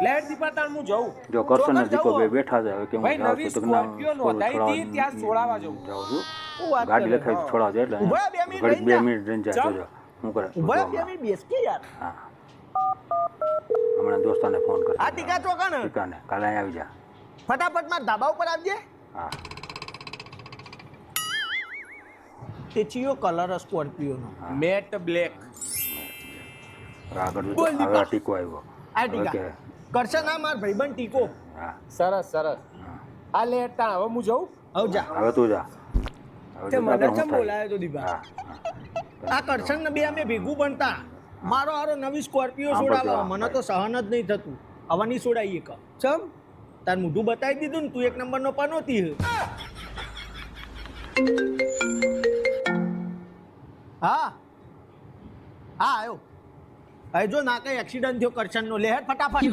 Late દીપાતાણ હું જાઉં જો કરશન ને દીપો બે બેઠા છે હવે કે હું ભાઈ જાઉં નવી છું તો ના સ્કોર્પિયો નોંધાઈ હતી ત્યાં છોડાવવા જાઉં જાઉં છું હું વાત ગાડી કરે, લખાઈ હા. છોડાવજો એટલે ઉભા બે મિનિટ ઘડીક રહીને 2 મિનિટ રહીને જાય ચાલ. જોજો હું કરે ઉભા બે મિનિટ બેસ કે યાર હા હમણાં દોસ્તાને ફોન કરી આ ટીકા તો કણ ટીકાને કાલે અહીં આવી જા ફટાફટ માં ધાબા ઉપર આવજે હા તે ચિયો કલર સ્કોર્પિયો નો મેટ બ્લેક આગળ બોલ જો દીપા. હવે ટીકો આવ્યો આ હવે ટીકા કે કરશે ના માર ભાઈબંધ ટીકો હા સરસ સરસ આ લેટ તાણ હવે હું જાઉં આવ જા હવે તું જા હવે તે તું મને જા તો ચમ હું થાય. બોલાયો તો દીપા હા આ કરશન ને બે અમે ભેગું બનતા મારો હારો નવી સ્કોર્પિયો હા, છોડાવવા બસ, મને તો સહન જ નહીં થતું હવે નહીં છોડાઈએ ક ચમ તાર મોઢું બતાવી દીધું ને તું 1 નંબરનો પનોતી હે. હા હા આવ્યો હવે જો ના કઈ એક્સિડન્ટ થયો કરશનનો લે હેડ ફટાફટ